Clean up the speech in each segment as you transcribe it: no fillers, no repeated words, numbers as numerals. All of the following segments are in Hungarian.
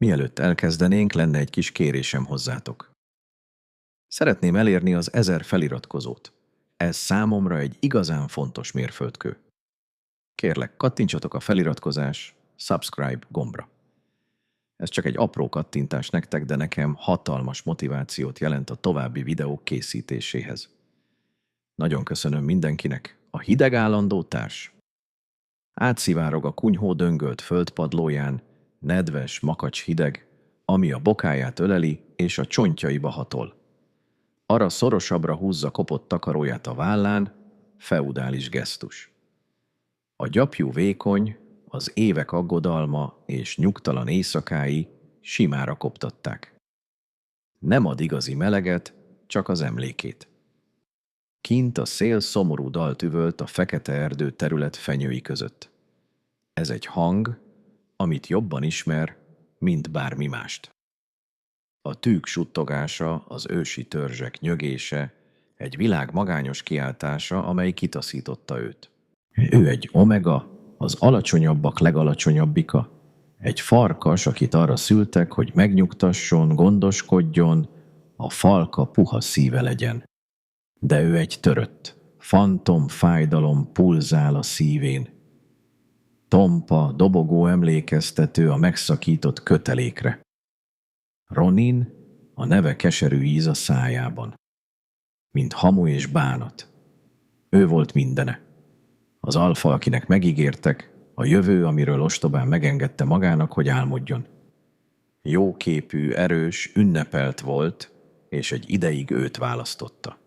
Mielőtt elkezdenénk, lenne egy kis kérésem hozzátok. Szeretném elérni az 1000 feliratkozót. Ez számomra egy igazán fontos mérföldkő. Kérlek, kattintsatok a feliratkozás, subscribe gombra. Ez csak egy apró kattintás nektek, de nekem hatalmas motivációt jelent a további videók készítéséhez. Nagyon köszönöm mindenkinek, a hideg állandó társ. Átszivárog a kunyhó döngölt földpadlóján, nedves, makacs hideg, ami a bokáját öleli és a csontjaiba hatol. Arra szorosabbra húzza kopott takaróját a vállán, feudális gesztus. A gyapjú vékony, az évek aggodalma és nyugtalan éjszakái simára koptatták. Nem ad igazi meleget, csak az emlékét. Kint a szél szomorú dalt üvölt a fekete erdő terület fenyői között. Ez egy hang, amit jobban ismer, mint bármi mást. A tűk suttogása, az ősi törzsek nyögése, egy világ magányos kiáltása, amely kitaszította őt. Ő egy omega, az alacsonyabbak legalacsonyabbika, egy farkas, akit arra szültek, hogy megnyugtasson, gondoskodjon, a falka puha szíve legyen. De ő egy törött, fantom fájdalom pulzál a szívén. Tompa, dobogó emlékeztető a megszakított kötelékre. Ronin, a neve keserű íz a szájában. Mint hamu és bánat. Ő volt mindene. Az alfa, akinek megígértek, a jövő, amiről ostobán megengedte magának, hogy álmodjon. Jóképű, erős, ünnepelt volt, és egy ideig őt választotta.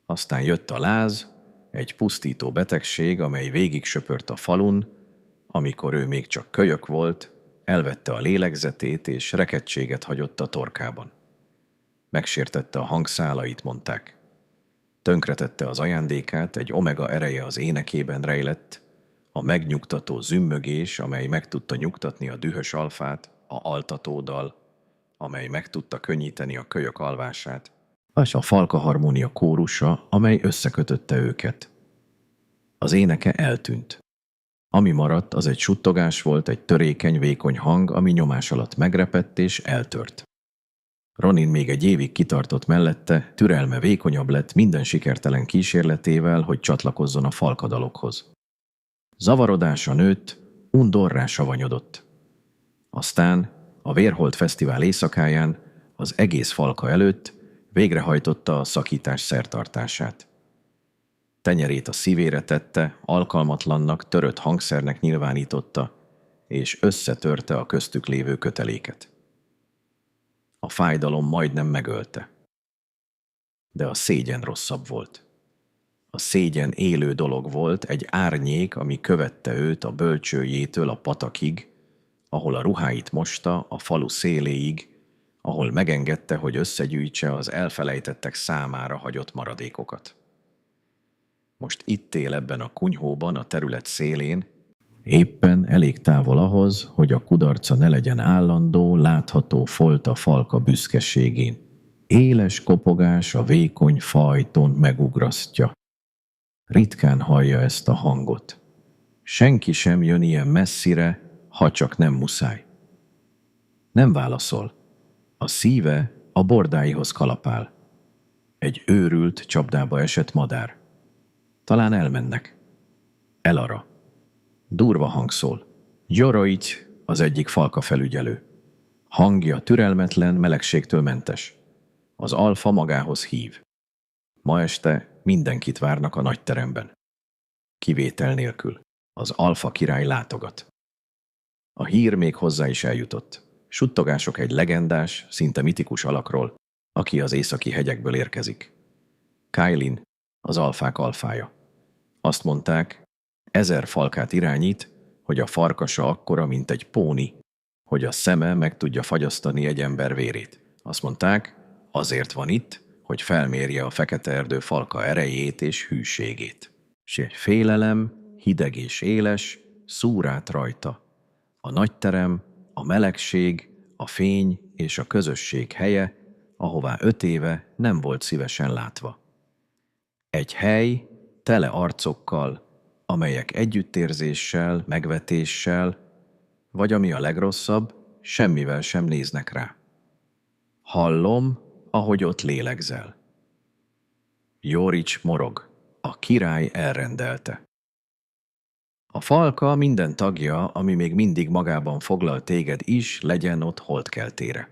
Aztán jött a láz, egy pusztító betegség, amely végig söpört a falun, amikor ő még csak kölyök volt, elvette a lélegzetét és rekedtséget hagyott a torkában. Megsértette a hangszálait, mondták. Tönkretette az ajándékát, egy omega ereje az énekében rejlett, a megnyugtató zümmögés, amely meg tudta nyugtatni a dühös alfát, a altatódal, amely meg tudta könnyíteni a kölyök alvását, és a falka harmónia kórusa, amely összekötötte őket. Az éneke eltűnt. Ami maradt, az egy suttogás volt, egy törékeny, vékony hang, ami nyomás alatt megrepett és eltört. Ronin még egy évig kitartott mellette, türelme vékonyabb lett minden sikertelen kísérletével, hogy csatlakozzon a falkadalokhoz. Zavarodása nőtt, undorrá savanyodott. Aztán a Vérholt Fesztivál éjszakáján az egész falka előtt végrehajtotta a szakítás szertartását. Tenyerét a szívére tette, alkalmatlannak, törött hangszernek nyilvánította, és összetörte a köztük lévő köteléket. A fájdalom majdnem megölte. De a szégyen rosszabb volt. A szégyen élő dolog volt, egy árnyék, ami követte őt a bölcsőjétől a patakig, ahol a ruháit mosta, a falu széléig, ahol megengedte, hogy összegyűjtse az elfelejtettek számára hagyott maradékokat. Most itt él ebben a kunyhóban, a terület szélén, éppen elég távol ahhoz, hogy a kudarca ne legyen állandó, látható folt a falka büszkeségén. Éles kopogás a vékony fajton megugrasztja. Ritkán hallja ezt a hangot. Senki sem jön ilyen messzire, ha csak nem muszáj. Nem válaszol. A szíve a bordáihoz kalapál. Egy őrült, csapdába esett madár. Talán elmennek. Elara. Durva hang szól. Gyoroigy, az egyik falka felügyelő. Hangja türelmetlen, melegségtől mentes. Az alfa magához hív. Ma este mindenkit várnak a nagyteremben. Kivétel nélkül. Az alfa király látogat. A hír még hozzá is eljutott. Suttogások egy legendás, szinte mitikus alakról, aki az északi hegyekből érkezik. Kailin, az alfák alfája. Azt mondták, 1000 falkát irányít, hogy a farkasa akkora, mint egy póni, hogy a szeme meg tudja fagyasztani egy ember vérét. Azt mondták, azért van itt, hogy felmérje a fekete erdő falka erejét és hűségét. S egy félelem, hideg és éles, szúr át rajta. A nagyterem, a melegség, a fény és a közösség helye, ahová 5 éve nem volt szívesen látva. Egy hely tele arcokkal, amelyek együttérzéssel, megvetéssel, vagy ami a legrosszabb, semmivel sem néznek rá. Hallom, ahogy ott lélegzel. Jorics morog. A király elrendelte. A falka minden tagja, ami még mindig magában foglal téged is, legyen ott holdkeltére.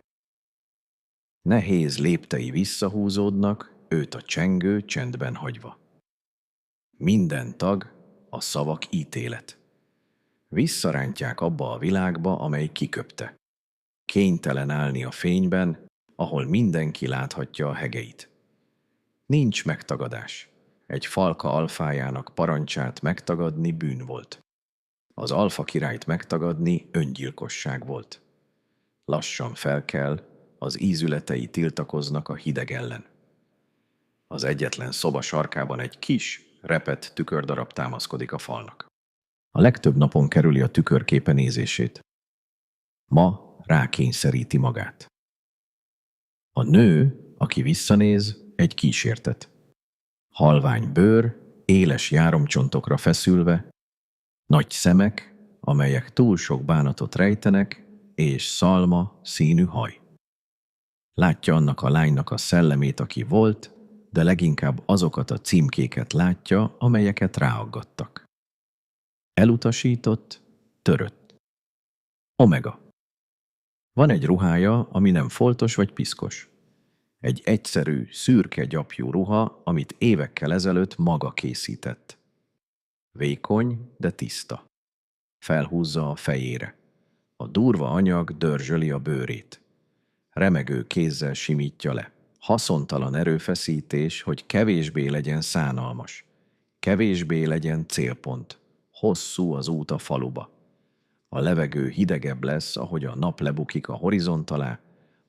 Nehéz léptei visszahúzódnak, őt a csengő csendben hagyva. Minden tag a szavak ítélet. Visszarántják abba a világba, amely kiköpte. Kénytelen állni a fényben, ahol mindenki láthatja a hegeit. Nincs megtagadás. Egy falka alfájának parancsát megtagadni bűn volt. Az alfa királyt megtagadni öngyilkosság volt. Lassan felkel, az ízületei tiltakoznak a hideg ellen. Az egyetlen szoba sarkában egy kis, repett tükördarab támaszkodik a falnak. A legtöbb napon kerüli a tükörképe nézését. Ma rákényszeríti magát. A nő, aki visszanéz, egy kísértet. Halvány bőr, éles járomcsontokra feszülve, nagy szemek, amelyek túl sok bánatot rejtenek, és szalma színű haj. Látja annak a lánynak a szellemét, aki volt, de leginkább azokat a címkéket látja, amelyeket ráaggattak. Elutasított, törött. Omega. Van egy ruhája, ami nem foltos vagy piszkos. Egy egyszerű, szürke gyapjú ruha, amit évekkel ezelőtt maga készített. Vékony, de tiszta. Felhúzza a fejére. A durva anyag dörzsöli a bőrét. Remegő kézzel simítja le. Haszontalan erőfeszítés, hogy kevésbé legyen szánalmas. Kevésbé legyen célpont. Hosszú az út a faluba. A levegő hidegebb lesz, ahogy a nap lebukik a horizont alá,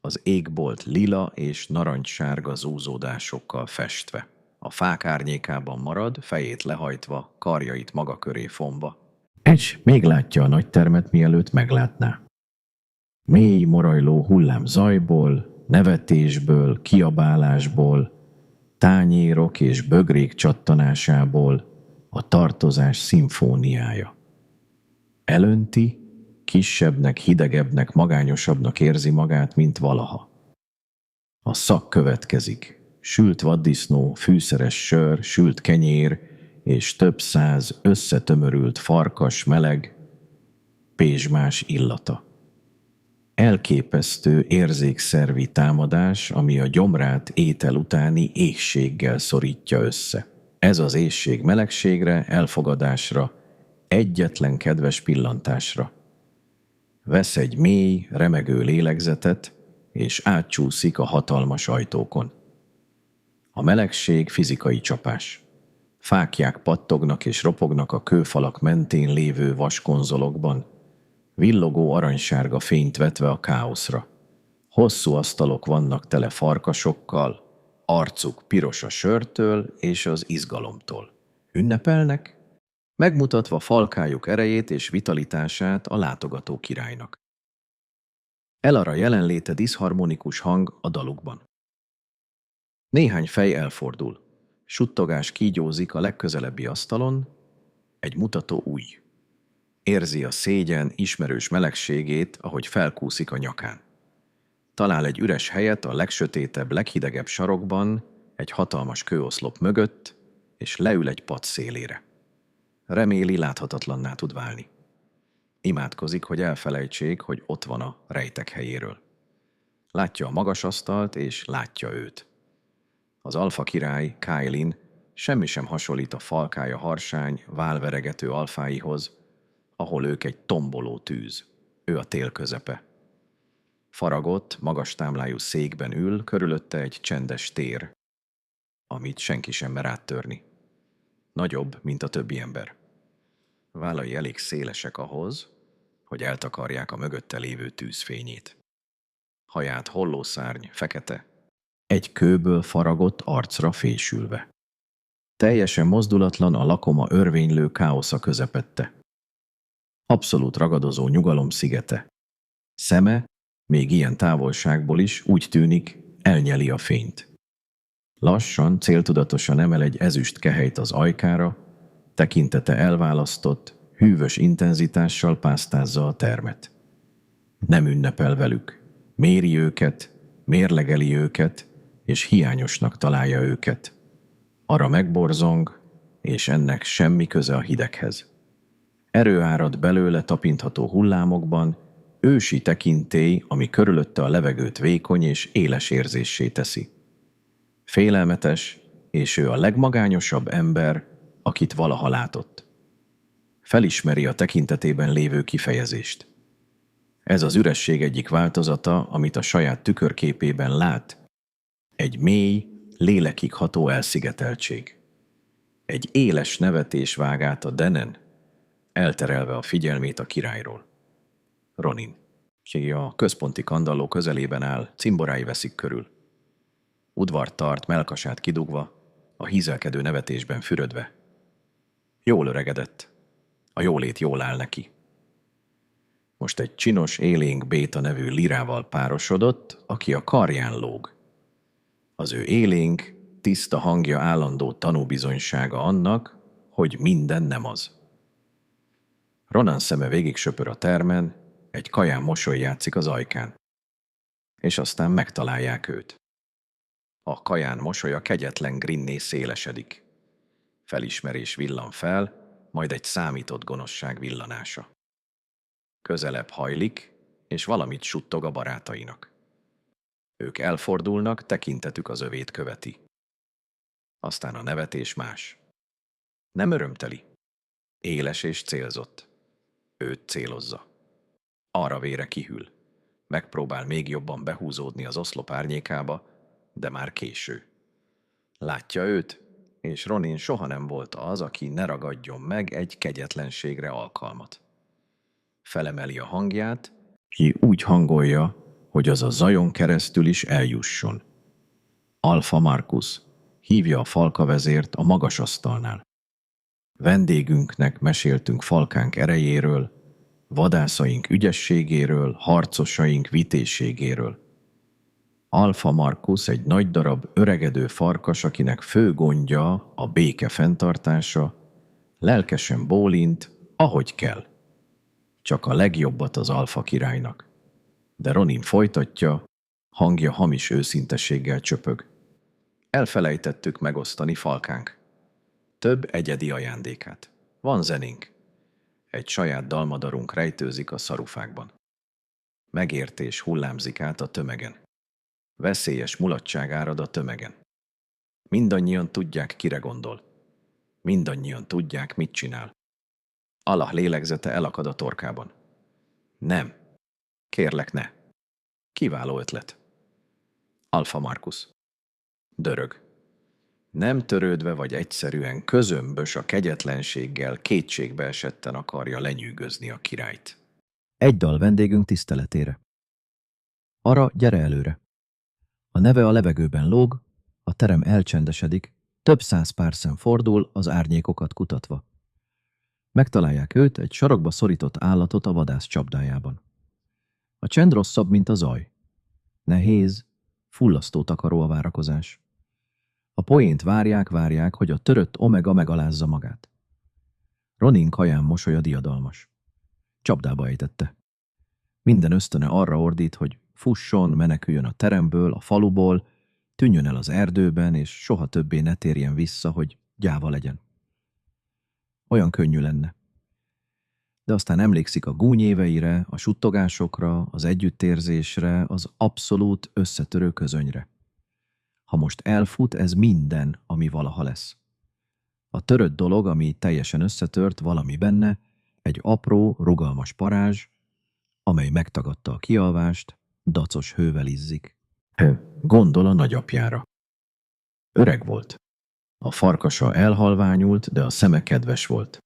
az égbolt lila és narancssárga zúzódásokkal festve. A fák árnyékában marad, fejét lehajtva, karjait maga köré fonva. És még látja a nagy termet, mielőtt meglátná. Mély, morajló hullám zajból, nevetésből, kiabálásból, tányérok és bögrék csattanásából a tartozás szimfóniája. Elönti, kisebbnek, hidegebbnek, magányosabbnak érzi magát, mint valaha. A szak következik. Sült vaddisznó, fűszeres sör, sült kenyér és több száz összetömörült farkas meleg, pézsmás illata. Elképesztő érzékszervi támadás, ami a gyomrát étel utáni éhséggel szorítja össze. Ez az éhség melegségre, elfogadásra, egyetlen kedves pillantásra. Vesz egy mély, remegő lélegzetet, és átcsúszik a hatalmas ajtókon. A melegség fizikai csapás. Fáklyák pattognak és ropognak a kőfalak mentén lévő vaskonzolokban, villogó aranysárga fényt vetve a káoszra. Hosszú asztalok vannak tele farkasokkal, arcuk piros a sörtől és az izgalomtól. Ünnepelnek, megmutatva falkájuk erejét és vitalitását a látogató királynak. Elara jelenléte diszharmonikus hang a dalukban. Néhány fej elfordul. Suttogás kígyózik a legközelebbi asztalon, egy mutató ujj. Érzi a szégyen ismerős melegségét, ahogy felkúszik a nyakán. Talál egy üres helyet a legsötétebb, leghidegebb sarokban, egy hatalmas kőoszlop mögött, és leül egy pad szélére. Reméli, láthatatlanná tud válni. Imádkozik, hogy elfelejtsék, hogy ott van a rejtek helyéről. Látja a magas asztalt, és látja őt. Az alfa király, Kailin, semmi sem hasonlít a falkája harsány, válveregető alfáihoz, ahol ők egy tomboló tűz. Ő a tél közepe. Faragott, magas támlájú székben ül, körülötte egy csendes tér, amit senki sem mer áttörni. Nagyobb, mint a többi ember. Vállai elég szélesek ahhoz, hogy eltakarják a mögötte lévő tűzfényét. Haját hollószárny, fekete, egy kőből faragott arcra fésülve. Teljesen mozdulatlan a lakoma örvénylő káosza közepette. Abszolút ragadozó nyugalom szigete. Szeme, még ilyen távolságból is úgy tűnik, elnyeli a fényt. Lassan, céltudatosan emel egy ezüst kehelyt az ajkára, tekintete elválasztott, hűvös intenzitással pásztázza a termet. Nem ünnepel velük. Méri őket, mérlegeli őket, és hiányosnak találja őket. Arra megborzong, és ennek semmi köze a hideghez. Erő árad belőle tapintható hullámokban, ősi tekintély, ami körülötte a levegőt vékony és éles érzéssé teszi. Félelmetes, és ő a legmagányosabb ember, akit valaha látott. Felismeri a tekintetében lévő kifejezést. Ez az üresség egyik változata, amit a saját tükörképében lát. Egy mély, lélekig ható elszigeteltség. Egy éles nevetés vág át a denen, elterelve a figyelmét a királyról. Ronin, ki a központi kandalló közelében áll, cimborái veszik körül. Udvart tart, mellkasát kidugva, a hízelkedő nevetésben fürödve. Jól öregedett. A jólét jól áll neki. Most egy csinos, élénk Béta nevű lirával párosodott, aki a karján lóg. Az ő élénk, tiszta hangja állandó tanúbizonysága annak, hogy minden nem az. Ronan szeme végig söpör a termen, egy kaján mosoly játszik az ajkán. És aztán megtalálják őt. A kaján mosolya kegyetlen grinné szélesedik. Felismerés villan fel, majd egy számított gonoszság villanása. Közelebb hajlik, és valamit suttog a barátainak. Ők elfordulnak, tekintetük az övét követi. Aztán a nevetés más. Nem örömteli. Éles és célzott. Őt célozza. Arra vére kihűl. Megpróbál még jobban behúzódni az oszlop árnyékába, de már késő. Látja őt, és Ronin soha nem volt az, aki ne ragadjon meg egy kegyetlenségre alkalmat. Felemeli a hangját, ki úgy hangolja, hogy az a zajon keresztül is eljusson. Alfa Markus hívja a falkavezért a magas asztalnál. Vendégünknek meséltünk falkánk erejéről, vadászaink ügyességéről, harcosaink vitézségéről. Alfa Markus egy nagy darab öregedő farkas, akinek fő gondja a béke fenntartása, lelkesen bólint, ahogy kell. Csak a legjobbat az Alfa királynak. De Ronin folytatja, hangja hamis őszintességgel csöpög. Elfelejtettük megosztani falkánk. Több egyedi ajándékát. Van zenénk. Egy saját dalmadarunk rejtőzik a szarufákban. Megértés hullámzik át a tömegen. Veszélyes mulatság árad a tömegen. Mindannyian tudják, kire gondol. Mindannyian tudják, mit csinál. Allah lélegzete elakad a torkában. Nem. Kérlek, ne. Kiváló ötlet. Alfa Markus. Dörög. Nem törődve vagy egyszerűen közömbös a kegyetlenséggel kétségbe esetten akarja lenyűgözni a királyt. Egy dal vendégünk tiszteletére. Ara, gyere előre. A neve a levegőben lóg, a terem elcsendesedik, több száz pár szem fordul, az árnyékokat kutatva. Megtalálják őt, egy sarokba szorított állatot a vadász csapdájában. A csend rosszabb, mint a zaj. Nehéz, fullasztó takaró a várakozás. A poént várják, hogy a törött Omega megalázza magát. Ronin kaján mosolya diadalmas. Csapdába ejtette. Minden ösztöne arra ordít, hogy fusson, meneküljön a teremből, a faluból, tűnjön el az erdőben, és soha többé ne térjen vissza, hogy gyáva legyen. Olyan könnyű lenne. De aztán emlékszik a gúnyéveire, a suttogásokra, az együttérzésre, az abszolút összetörő közönyre. Ha most elfut, ez minden, ami valaha lesz. A törött dolog, ami teljesen összetört, valami benne, egy apró, rugalmas parázs, amely megtagadta a kialvást, dacos hővel izzik. Gondol a nagyapjára. Öreg volt. A farkasa elhalványult, de a szeme kedves volt.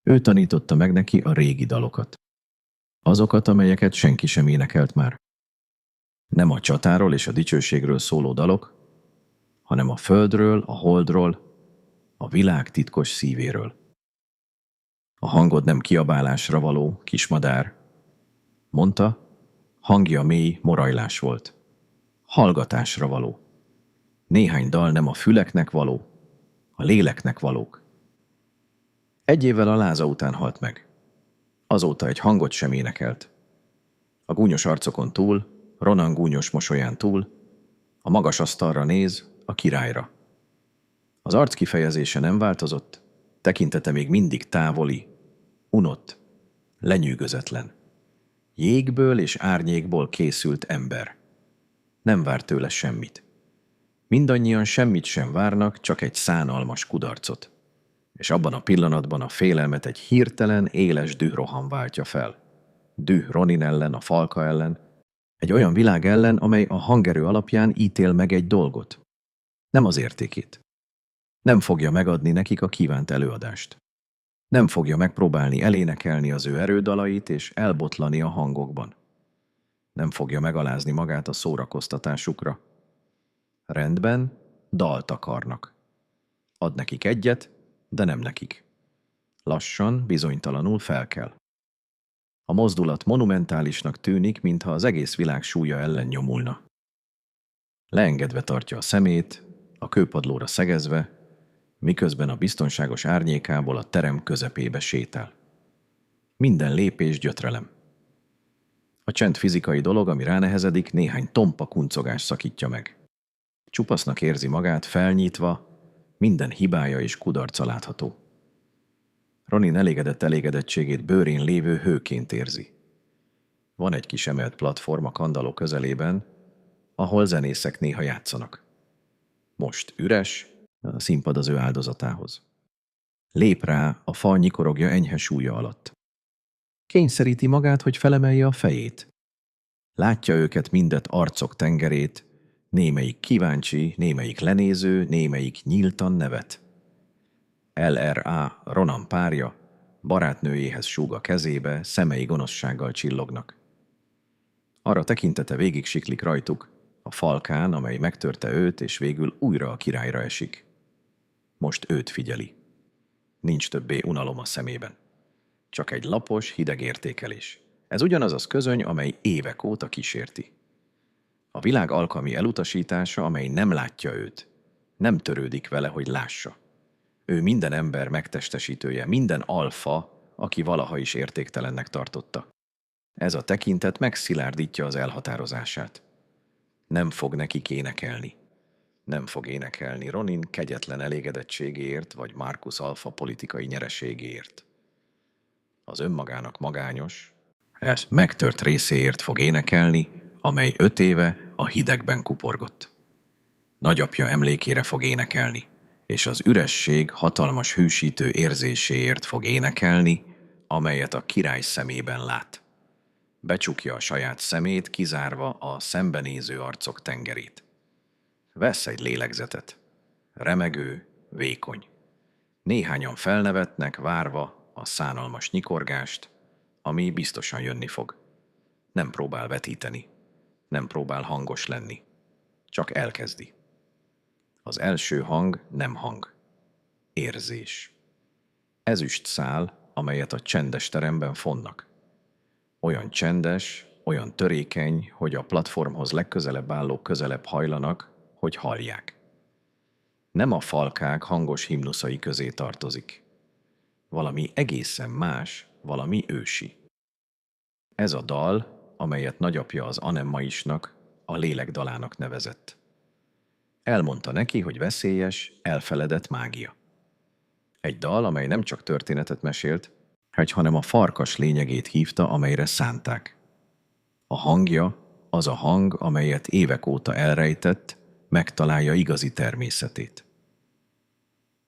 Ő tanította meg neki a régi dalokat. Azokat, amelyeket senki sem énekelt már. Nem a csatáról és a dicsőségről szóló dalok, hanem a földről, a holdról, a világ titkos szívéről. A hangod nem kiabálásra való, kismadár. Mondta, hangja mély morajlás volt. Hallgatásra való. Néhány dal nem a füleknek való, a léleknek valók. Egy évvel a láza után halt meg. Azóta egy hangot sem énekelt. A gúnyos arcokon túl, Ronan gúnyos mosolyán túl, a magas asztalra néz, a királyra. Az arc kifejezése nem változott, tekintete még mindig távoli, unott, lenyűgözetlen. Jégből és árnyékból készült ember. Nem vár tőle semmit. Mindannyian semmit sem várnak, csak egy szánalmas kudarcot. És abban a pillanatban a félelmet egy hirtelen, éles dühroham váltja fel. Düh Ronin ellen, a falka ellen, egy olyan világ ellen, amely a hangerő alapján ítél meg egy dolgot. Nem az értékét. Nem fogja megadni nekik a kívánt előadást. Nem fogja megpróbálni elénekelni az ő erődalait és elbotlani a hangokban. Nem fogja megalázni magát a szórakoztatásukra. Rendben, dalt akarnak. Ad nekik egyet, de nem nekik. Lassan, bizonytalanul felkel. A mozdulat monumentálisnak tűnik, mintha az egész világ súlya ellen nyomulna. Leengedve tartja a szemét, a kőpadlóra szegezve, miközben a biztonságos árnyékából a terem közepébe sétál. Minden lépés gyötrelem. A csend fizikai dolog, ami ránehezedik, néhány tompa kuncogás szakítja meg. Csupasznak érzi magát, felnyitva, minden hibája és kudarca látható. Ronin elégedettségét bőrén lévő hőként érzi. Van egy kis emelt platform a kandalló közelében, ahol zenészek néha játszanak. Most üres, a színpad az ő áldozatához. Lép rá, a fal nyikorogja enyhe súlya alatt. Kényszeríti magát, hogy felemelje a fejét. Látja őket mindet arcok tengerét, némelyik kíváncsi, némelyik lenéző, némelyik nyíltan nevet. LRA, Ronan párja, barátnőjéhez súg a kezébe, szemei gonoszsággal csillognak. Arra tekintete végig siklik rajtuk, a falkán, amely megtörte őt, és végül újra a királyra esik. Most őt figyeli. Nincs többé unalom a szemében. Csak egy lapos, hideg értékelés. Ez ugyanaz az közöny, amely évek óta kísérti. A világ alkalmi elutasítása, amely nem látja őt, nem törődik vele, hogy lássa. Ő minden ember megtestesítője, minden alfa, aki valaha is értéktelennek tartotta. Ez a tekintet megszilárdítja az elhatározását. Nem fog nekik énekelni. Nem fog énekelni Ronin kegyetlen elégedettségéért, vagy Marcus Alpha politikai nyereségéért. Az önmagának magányos, ez megtört részéért fog énekelni, amely 5 éve a hidegben kuporgott. Nagyapja emlékére fog énekelni, és az üresség hatalmas hűsítő érzéséért fog énekelni, amelyet a király szemében lát. Becsukja a saját szemét, kizárva a szembenéző arcok tengerét. Vesz egy lélegzetet. Remegő, vékony. Néhányan felnevetnek, várva a szánalmas nyikorgást, ami biztosan jönni fog. Nem próbál vetíteni. Nem próbál hangos lenni. Csak elkezdi. Az első hang nem hang. Érzés. Ezüst szál, amelyet a csendes teremben fonnak. Olyan csendes, olyan törékeny, hogy a platformhoz legközelebb állók közelebb hajlanak, hogy hallják. Nem a falkák hangos himnuszai közé tartozik. Valami egészen más, valami ősi. Ez a dal, amelyet nagyapja az Anemmaisnak, a lélek dalának nevezett. Elmondta neki, hogy veszélyes, elfeledett mágia. Egy dal, amely nem csak történetet mesélt, hanem a farkas lényegét hívta, amelyre szánták. A hangja, az a hang, amelyet évek óta elrejtett, megtalálja igazi természetét.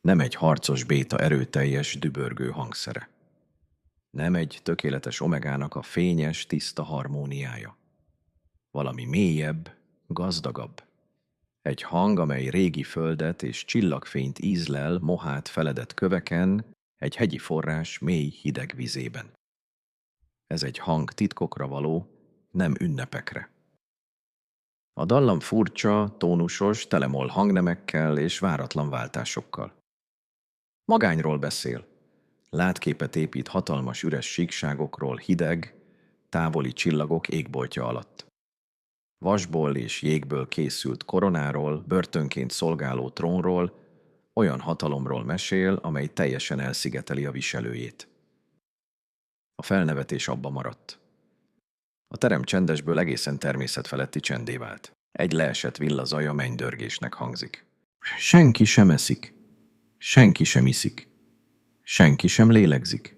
Nem egy harcos béta erőteljes, dübörgő hangszere. Nem egy tökéletes omegának a fényes, tiszta harmóniája. Valami mélyebb, gazdagabb. Egy hang, amely régi földet és csillagfényt ízlel mohát feledett köveken, egy hegyi forrás mély hideg vizében. Ez egy hang titkokra való, nem ünnepekre. A dallam furcsa, tónusos, telemol hangnemekkel és váratlan váltásokkal. Magányról beszél. Látképet épít hatalmas üres síkságokról hideg, távoli csillagok égboltja alatt. Vasból és jégből készült koronáról, börtönként szolgáló trónról, olyan hatalomról mesél, amely teljesen elszigeteli a viselőjét. A felnevetés abba maradt. A terem csendesből egészen természetfeletti csendé vált. Egy leesett villa zaja mennydörgésnek hangzik. Senki sem eszik. Senki sem iszik. Senki sem lélegzik.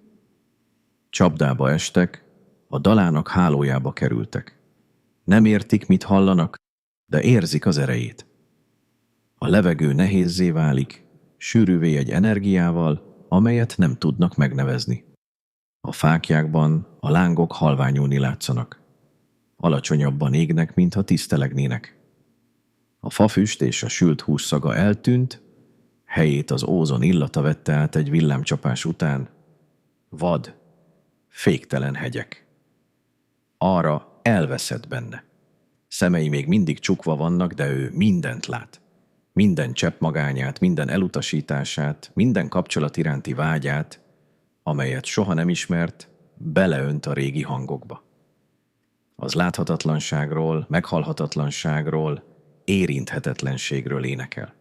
Csapdába estek, a dalának hálójába kerültek. Nem értik, mit hallanak, de érzik az erejét. A levegő nehézzé válik, sűrűvé egy energiával, amelyet nem tudnak megnevezni. A fáklyákban a lángok halványulni látszanak. Alacsonyabban égnek, mintha tisztelegnének. A fafüst és a sült hús szaga eltűnt, helyét az ózon illata vette át egy villámcsapás után. Vad, féktelen hegyek. Ara elveszett benne. Szemei még mindig csukva vannak, de ő mindent lát. Minden csepp magányát, minden elutasítását, minden kapcsolat iránti vágyát, amelyet soha nem ismert, beleönt a régi hangokba. Az láthatatlanságról, meghallhatatlanságról, érinthetetlenségről énekel.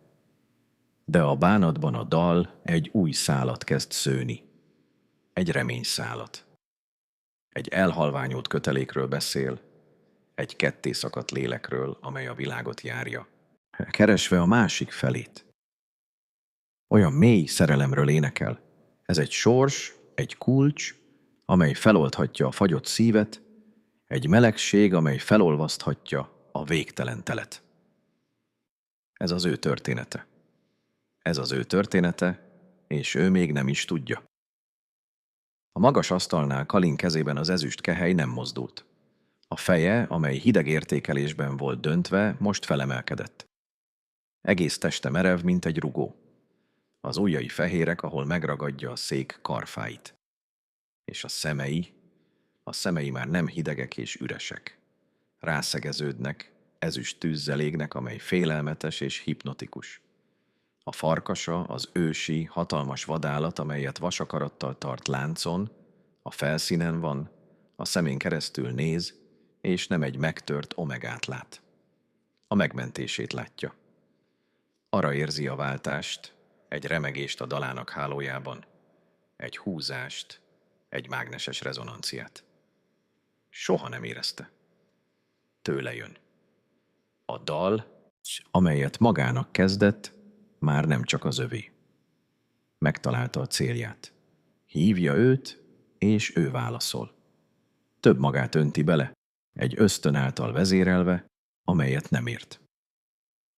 De a bánatban a dal egy új szálat kezd szőni. Egy reményszálat. Egy elhalványult kötelékről beszél, egy kettészakadt lélekről, amely a világot járja, keresve a másik felét. Olyan mély szerelemről énekel. Ez egy sors, egy kulcs, amely feloldhatja a fagyott szívet, egy melegség, amely felolvaszthatja a végtelen telet. Ez az ő története. Ez az ő története, és ő még nem is tudja. A magas asztalnál Kalin kezében az ezüst kehely nem mozdult. A feje, amely hideg értékelésben volt döntve, most felemelkedett. Egész teste merev, mint egy rugó. Az ujjai fehérek, ahol megragadja a szék karfáit. És a szemei már nem hidegek és üresek. Rászegeződnek, ezüst tűzzel égnek, amely félelmetes és hipnotikus. A farkasa, az ősi, hatalmas vadállat, amelyet vasakarattal tart láncon, a felszínen van, a szemén keresztül néz, és nem egy megtört omegát lát. A megmentését látja. Arra érzi a váltást, egy remegést a dalának hálójában, egy húzást, egy mágneses rezonanciát. Soha nem érezte. Tőle jön. A dal, amelyet magának kezdett, már nem csak az övé. Megtalálta a célját. Hívja őt, és ő válaszol. Több magát önti bele, egy ösztön által vezérelve, amelyet nem ért.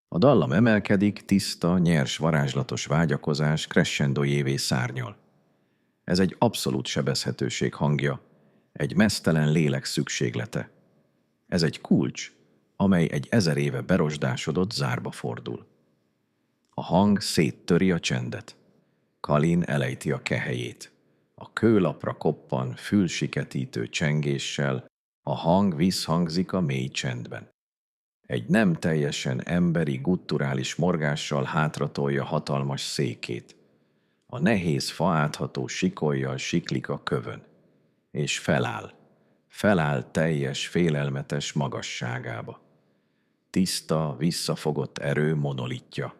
A dallam emelkedik, tiszta, nyers, varázslatos vágyakozás crescendójévé szárnyal. Ez egy abszolút sebezhetőség hangja, egy meztelen lélek szükséglete. Ez egy kulcs, amely egy 1000 éve berosdásodott zárba fordul. A hang széttöri a csendet. Kalin elejti a kehelyét. A kőlapra koppan fülsiketítő csengéssel, a hang visszhangzik a mély csendben. Egy nem teljesen emberi, gutturális morgással hátratolja hatalmas székét. A nehéz faátható sikollyal siklik a kövön. És feláll teljes, félelmetes magasságába. Tiszta, visszafogott erő monolitja.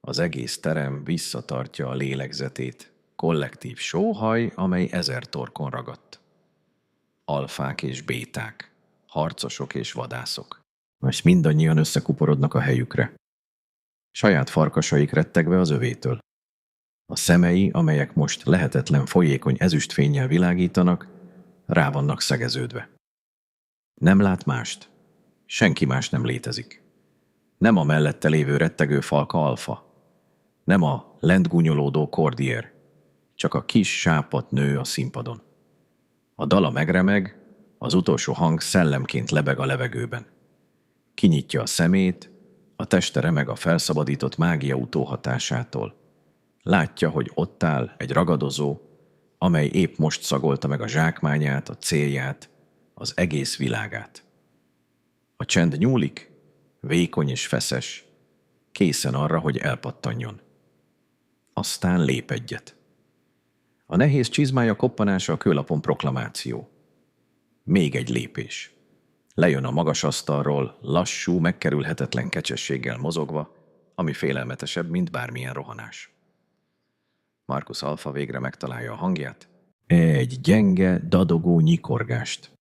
Az egész terem visszatartja a lélegzetét. Kollektív sóhaj, amely 1000 torkon ragadt. Alfák és béták, harcosok és vadászok. Most mindannyian összekuporodnak a helyükre. Saját farkasaik rettegve az övétől. A szemei, amelyek most lehetetlen folyékony ezüstfénnyel világítanak, rá vannak szegeződve. Nem lát mást. Senki más nem létezik. Nem a mellette lévő rettegő falka Alfa. Nem a lent gúnyolódó Cordier. Csak a kis sápadt nő a színpadon. A dala megremeg, az utolsó hang szellemként lebeg a levegőben. Kinyitja a szemét, a teste remeg a felszabadított mágia utóhatásától. Látja, hogy ott áll egy ragadozó, amely épp most szagolta meg a zsákmányát, a célját, az egész világát. A csend nyúlik, vékony és feszes, készen arra, hogy elpattanjon. Aztán lép egyet. A nehéz csizmája koppanása a kőlapon proklamáció. Még egy lépés. Lejön a magas asztalról, lassú, megkerülhetetlen kecsességgel mozogva, ami félelmetesebb, mint bármilyen rohanás. Marcus Alfa végre megtalálja a hangját. Egy gyenge, dadogó nyikorgást.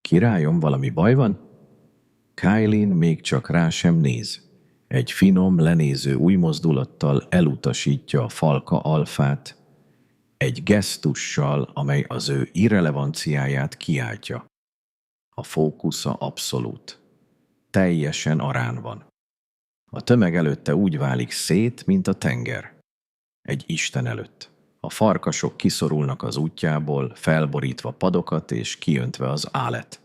Királyom, valami baj van? Kailin még csak rá sem néz. Egy finom, lenéző ujjmozdulattal elutasítja a falka alfát, egy gesztussal, amely az ő irrelevanciáját kiáltja. A fókusza abszolút. Teljesen arán van. A tömeg előtte úgy válik szét, mint a tenger. Egy isten előtt. A farkasok kiszorulnak az útjából, felborítva padokat és kiöntve az álet.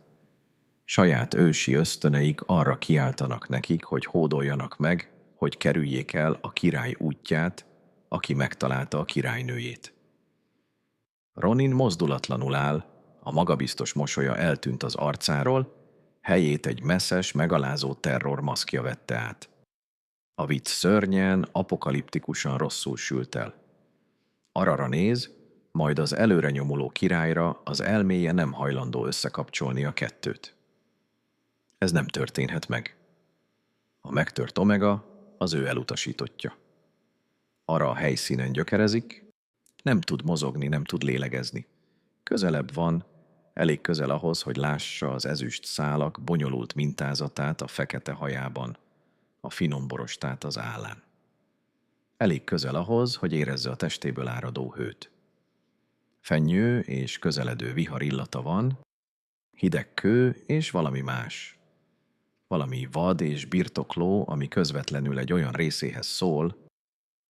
Saját ősi ösztöneik arra kiáltanak nekik, hogy hódoljanak meg, hogy kerüljék el a király útját, aki megtalálta a királynőjét. Ronin mozdulatlanul áll, a magabiztos mosolya eltűnt az arcáról, helyét egy messzes, megalázó terror maszkja vette át. A vicc szörnyen, apokaliptikusan rosszul sült el. Arra néz, majd az előre nyomuló királyra, az elméje nem hajlandó összekapcsolni a kettőt. Ez nem történhet meg. A megtört Omega az ő elutasítottja. Arra a helyszínen gyökerezik, nem tud mozogni, nem tud lélegezni. Közelebb van, elég közel ahhoz, hogy lássa az ezüst szálak bonyolult mintázatát a fekete hajában, a finom borostát az állán. Elég közel ahhoz, hogy érezze a testéből áradó hőt. Fenyő és közeledő vihar illata van, hideg kő és valami más. Valami vad és birtokló, ami közvetlenül egy olyan részéhez szól,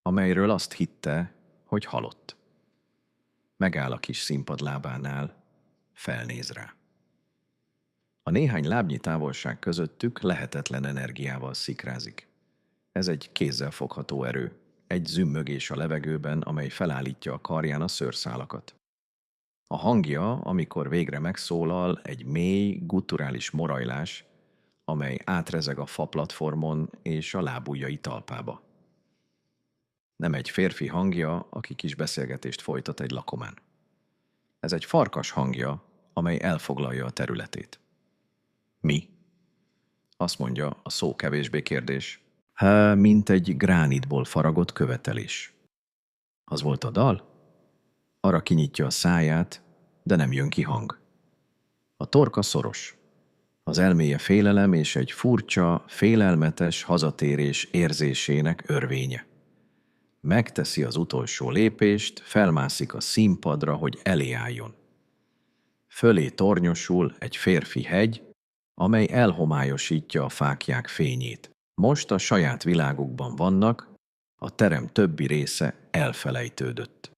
amelyről azt hitte, hogy halott. Megáll a kis színpad lábánál, felnéz rá. A néhány lábnyi távolság közöttük lehetetlen energiával szikrázik. Ez egy kézzel fogható erő, egy zümmögés a levegőben, amely felállítja a karján a szőrszálakat. A hangja, amikor végre megszólal, egy mély, gutturális morajlás, amely átrezeg a faplatformon és a lábujjai talpába. Nem egy férfi hangja, aki kis beszélgetést folytat egy lakomán. Ez egy farkas hangja, amely elfoglalja a területét. Mi? Azt mondja, a szó kevésbé kérdés. Mint egy gránitból faragott követelés. Az volt a dal? Arra kinyitja a száját, de nem jön ki hang. A torka szoros. Az elméje félelem és egy furcsa, félelmetes hazatérés érzésének örvénye. Megteszi az utolsó lépést, felmászik a színpadra, hogy elé álljon. Fölé tornyosul egy férfi hegy, amely elhomályosítja a fáklyák fényét. Most a saját világukban vannak, a terem többi része elfelejtődött.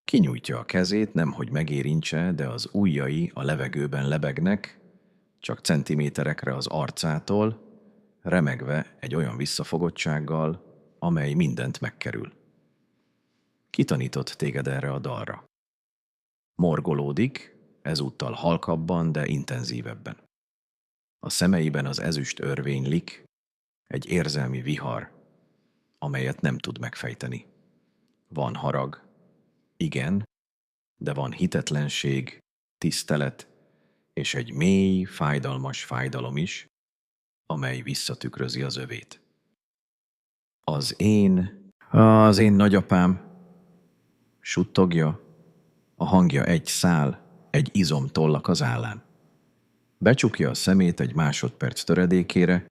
Kinyújtja a kezét, nemhogy megérintse, de az ujjai a levegőben lebegnek, csak centiméterekre az arcától, remegve egy olyan visszafogottsággal, amely mindent megkerül. Kitanított téged erre a dalra? Morgolódik, ezúttal halkabban, de intenzívebben. A szemeiben az ezüst örvénylik, egy érzelmi vihar, amelyet nem tud megfejteni. Van harag, igen, de van hitetlenség, tisztelet, és egy mély, fájdalmas fájdalom is, amely visszatükrözi az övét. Az én nagyapám, suttogja, a hangja egy szál, egy izomtollak az állán. Becsukja a szemét egy másodperc töredékére,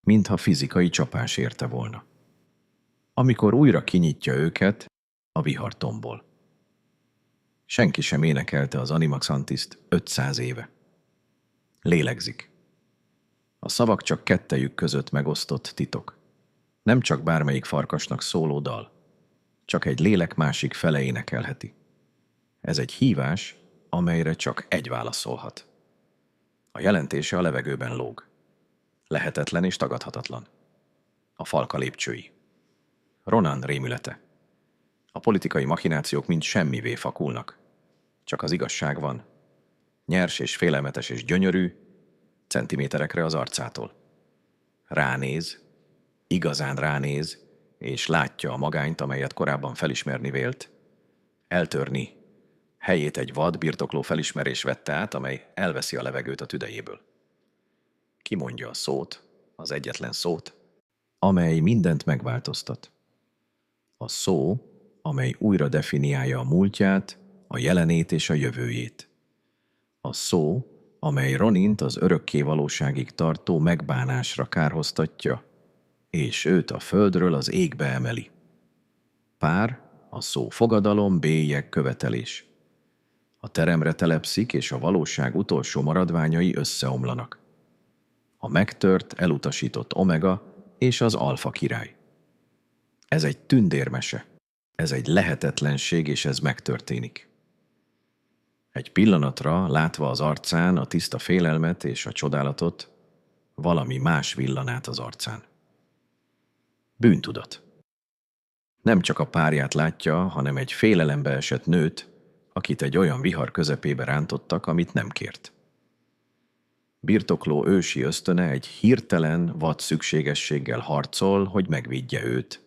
mintha fizikai csapás érte volna. Amikor újra kinyitja őket, a vihar tombol. Senki sem énekelte az Animax Antiszt 500 éve. Lélegzik. A szavak csak kettejük között megosztott titok. Nem csak bármelyik farkasnak szóló dal, csak egy lélek másik fele énekelheti. Ez egy hívás, amelyre csak egy válaszolhat. A jelentése a levegőben lóg. Lehetetlen és tagadhatatlan. A falka lépcsői. Ronan rémülete. A politikai machinációk mind semmivé fakulnak. Csak az igazság van. Nyers és félelmetes és gyönyörű, centiméterekre az arcától. Ránéz, igazán ránéz, és látja a magányt, amelyet korábban felismerni vélt, eltörni. Helyét egy vad, birtokló felismerés vette át, amely elveszi a levegőt a tüdejéből. Kimondja a szót, az egyetlen szót, amely mindent megváltoztat. A szó, amely újra definiálja a múltját, a jelenét és a jövőjét. A szó, amely Ronint az örökké valóságig tartó megbánásra kárhoztatja, és őt a földről az égbe emeli. Pár, a szó fogadalom, bélyeg, követelés. A teremre telepszik, és a valóság utolsó maradványai összeomlanak. A megtört, elutasított omega és az alfa király. Ez egy tündérmese. Ez egy lehetetlenség, és ez megtörténik. Egy pillanatra, látva az arcán a tiszta félelmet és a csodálatot, valami más villan át az arcán. Bűntudat. Nem csak a párját látja, hanem egy félelembe esett nőt, akit egy olyan vihar közepébe rántottak, amit nem kért. Birtokló ősi ösztöne egy hirtelen, vad szükségességgel harcol, hogy megvédje őt,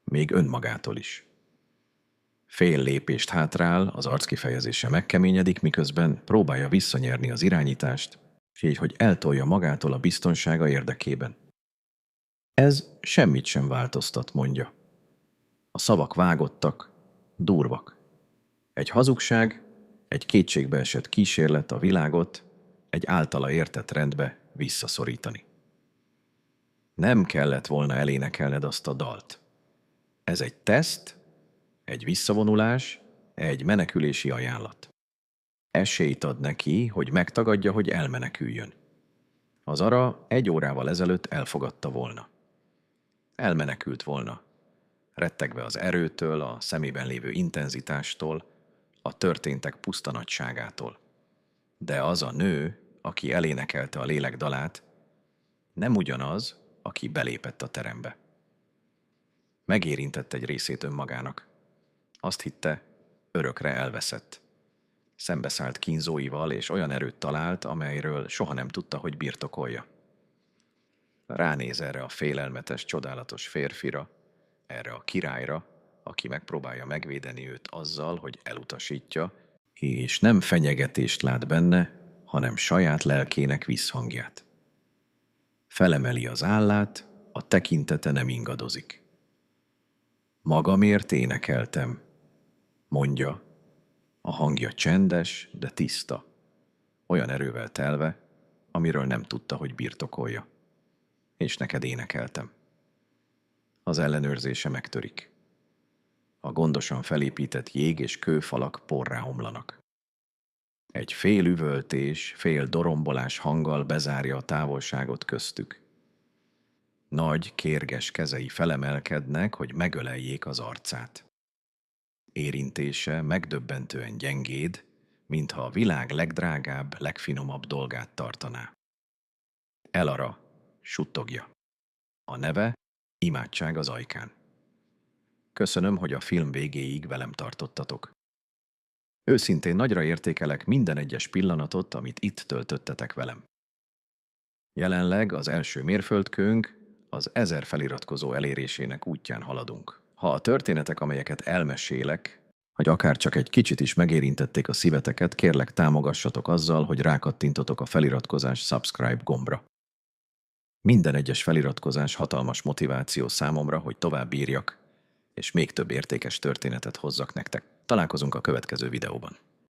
még önmagától is. Fél lépést hátrál, az arckifejezése megkeményedik, miközben próbálja visszanyerni az irányítást, így hogy eltolja magától a biztonsága érdekében. Ez semmit sem változtat, mondja. A szavak vágottak, durvak. Egy hazugság, egy kétségbeesett kísérlet a világot egy általa értett rendbe visszaszorítani. Nem kellett volna elénekelned azt a dalt. Ez egy teszt, egy visszavonulás, egy menekülési ajánlat. Esélyt ad neki, hogy megtagadja, hogy elmeneküljön. Az Ara 1 órával ezelőtt elfogadta volna. Elmenekült volna, rettegve az erőtől, a szemében lévő intenzitástól, a történtek puszta nagyságától. De az a nő, aki elénekelte a lélek dalát, nem ugyanaz, aki belépett a terembe. Megérintett egy részét önmagának. Azt hitte, örökre elveszett. Szembeszállt kínzóival, és olyan erőt talált, amelyről soha nem tudta, hogy birtokolja. Ránéz erre a félelmetes, csodálatos férfira, erre a királyra, aki megpróbálja megvédeni őt azzal, hogy elutasítja, és nem fenyegetést lát benne, hanem saját lelkének visszhangját. Felemeli az állát, a tekintete nem ingadozik. Magamért énekeltem, mondja, a hangja csendes, de tiszta, olyan erővel telve, amiről nem tudta, hogy birtokolja. És neked énekeltem. Az ellenőrzése megtörik. A gondosan felépített jég és kőfalak porrá omlanak. Egy fél üvöltés, fél dorombolás hanggal bezárja a távolságot köztük. Nagy, kérges kezei felemelkednek, hogy megöleljék az arcát. Érintése megdöbbentően gyengéd, mintha a világ legdrágább, legfinomabb dolgát tartaná. El-Ara suttogja. A neve Imádság az ajkán. Köszönöm, hogy a film végéig velem tartottatok. Őszintén nagyra értékelek minden egyes pillanatot, amit itt töltöttetek velem. Jelenleg az első mérföldkőnk, az 1000 feliratkozó elérésének útján haladunk. Ha a történetek, amelyeket elmesélek, vagy akár csak egy kicsit is megérintették a szíveteket, kérlek támogassatok azzal, hogy rákattintotok a feliratkozás subscribe gombra. Minden egyes feliratkozás hatalmas motiváció számomra, hogy tovább írjak, és még több értékes történetet hozzak nektek. Találkozunk a következő videóban.